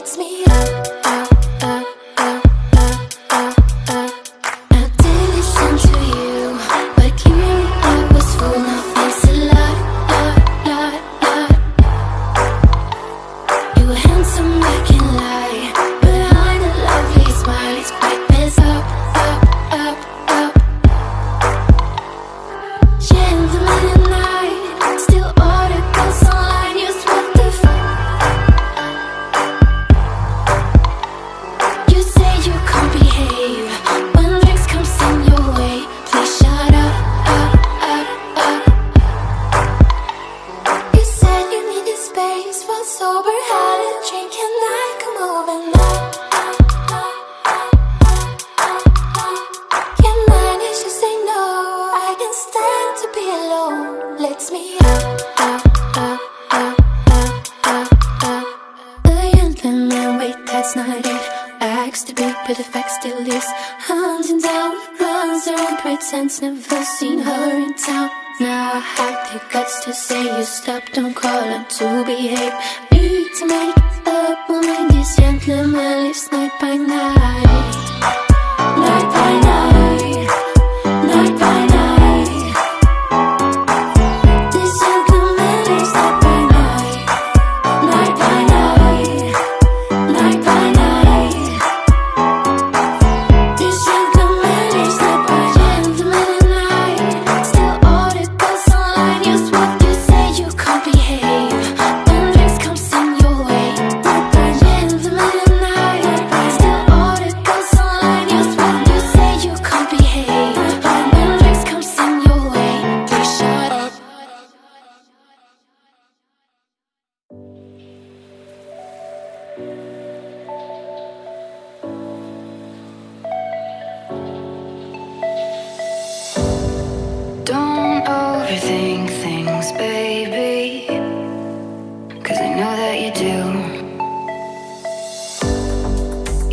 lets me up, up, up, up, up, up, up. I did listen to you, but clearly I was full of this a lot, lot, lot, lot. You were handsome, I can't lie, behind a lovely smile, it's quite messed up, up, up, up. Gentleman and I still order girls online. You what the fuck? You say you can't behave when drinks comes in your way. Please shut up, up, up, up. You said you needed space, while sober, had a drink and I come over now. Can't manage to say no. I can stand to be alone. Lets me up, up, up, up, up, up, up. The gentleman, wait, that's not it. Acts to be, but the fact still is. Hunting down, runs around, pretends never seen her in town. Now I have the guts to say you stop, don't call him to behave. Need to make up when this gentleman lives night by night. Night by night, night by night. This gentleman lives night by night. Night by night, night by night. This gentleman lives night by gentleman and I still order girls online. Use what you say, you can't behave when drinks comes in your way. Night by gentleman and I still order girls online. Use what you say, you can't behave when drinks comes in your way. Please shut up. Don't overthink things, baby, 'cause I know that you do.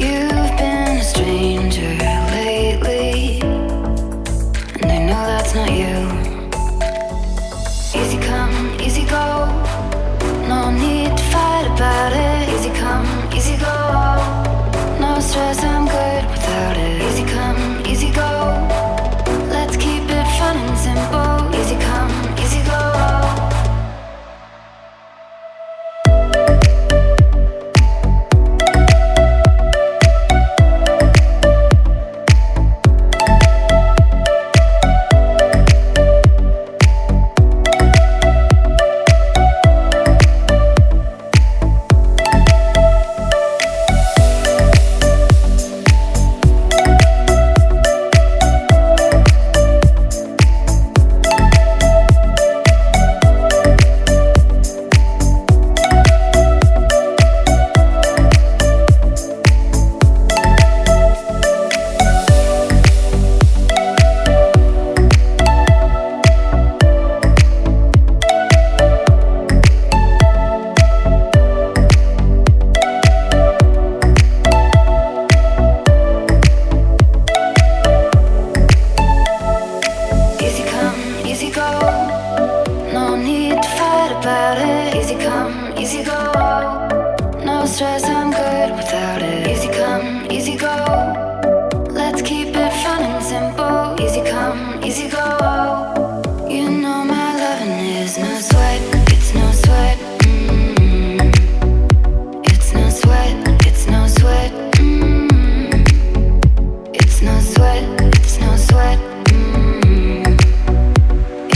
You've been a stranger lately, and I know that's not you. Easy come, easy go, no need to fight about it. Easy come, easy go, no stress, I'm good without it. Easy come, easy go, let's keep it fun and simple. Easy come, easy go. Easy come, easy go, no need to fight about it. Easy come, easy go, no stress, I'm good without it. Easy come, easy go, let's keep it fun and simple. Easy come, easy go. You know my loving is no sweat, it's no sweat. It's no sweat, it's no sweat. It's no sweat, it's no sweat.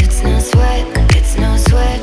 It's no sweat, it's no sweat.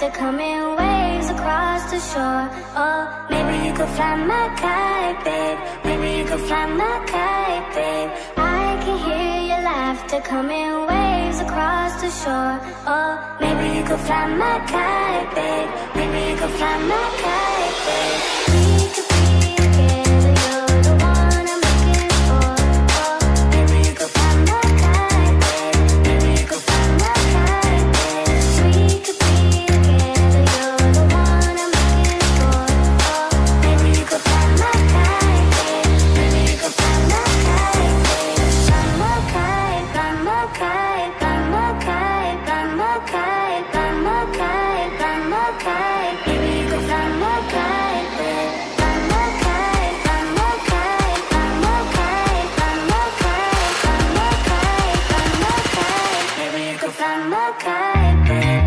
laughter come in waves across the shore. Oh, maybe you could fly my kite, babe. Maybe you could fly my kite, babe. I can hear your laughter come in waves across the shore. Oh, maybe you could fly my kite, babe. Maybe you could fly my kite, babe. We could be together, you're the one I'm looking for. Oh, maybe you could fly my kite, babe. Maybe you could fly my kite, babe. We could be together, you're the one I'm looking for. Oh, maybe you could fly my kite, babe. Maybe you could fly my kite, babe. Fly my kite, fly my kite, fly my kite, fly my kite, fly my kite, fly my kite. Maybe you could fly my kite, babe. Fly my kite, fly my kite, fly my kite, fly my kite, fly my kite, fly my kite. Maybe you could fly my kite, babe.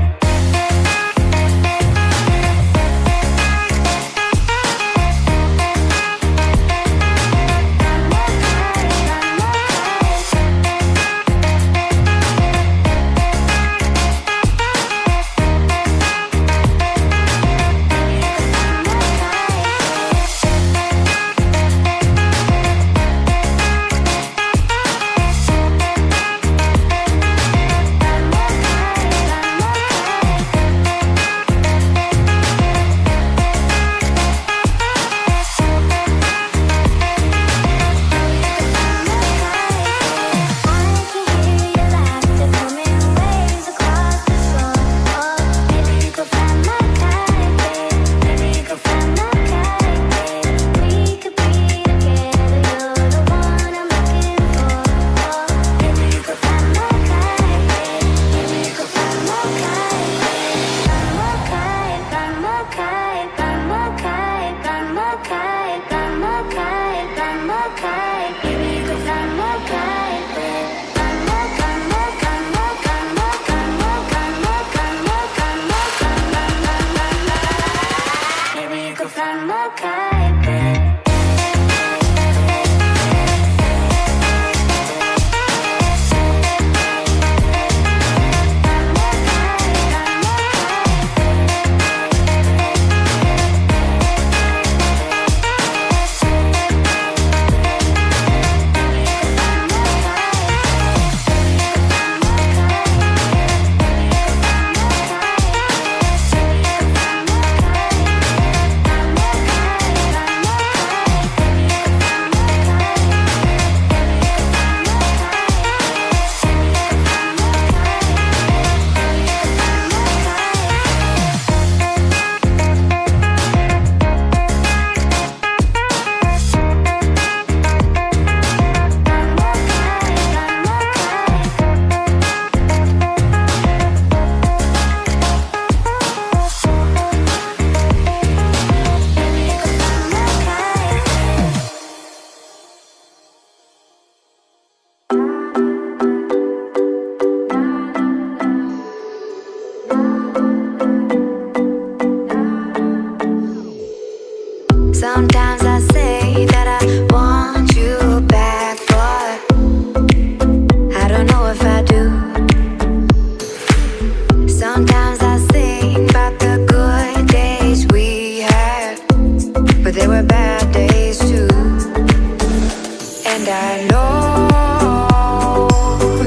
Sometimes I say that I want you back, but I don't know if I do. Sometimes I think about the good days we had, but there were bad days too. And I know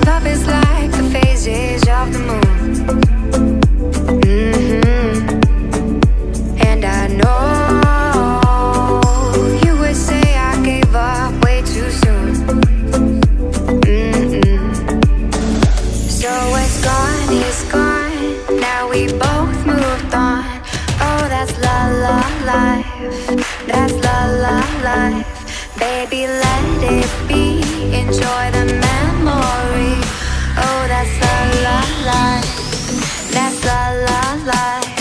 love is like the phases of the moon. And I know we both moved on. Oh, that's la la life. That's la la life. Baby, let it be. Enjoy the memory. Oh, that's la la life. That's la la life.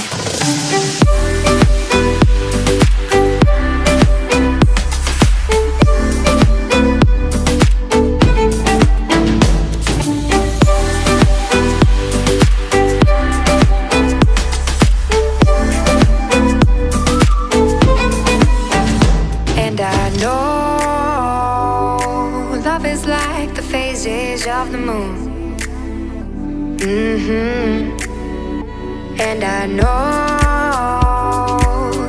Of the moon. And I know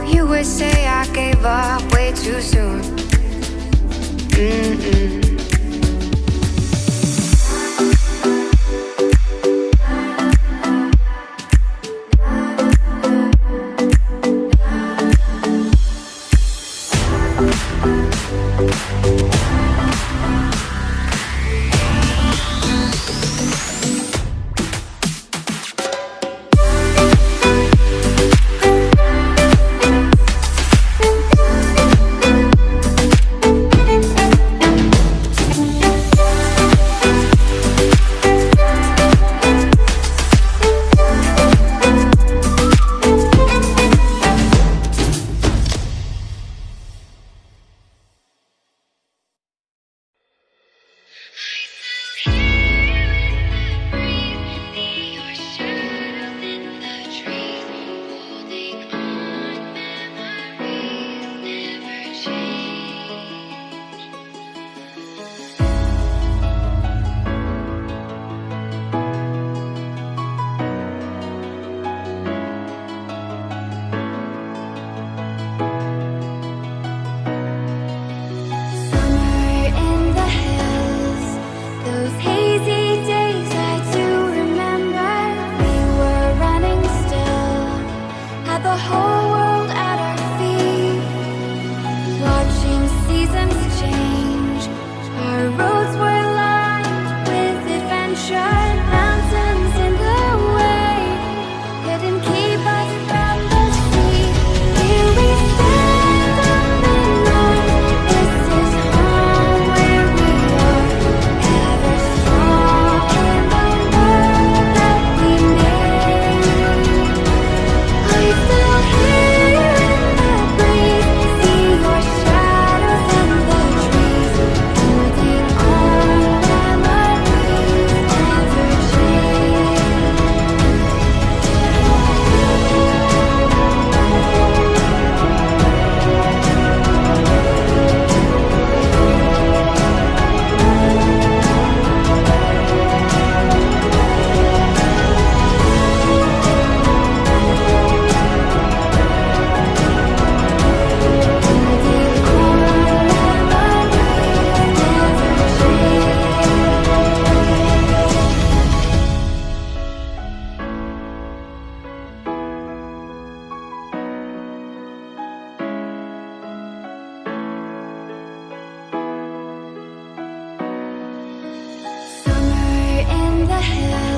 you would say I gave up way too soon. Summer in the hills.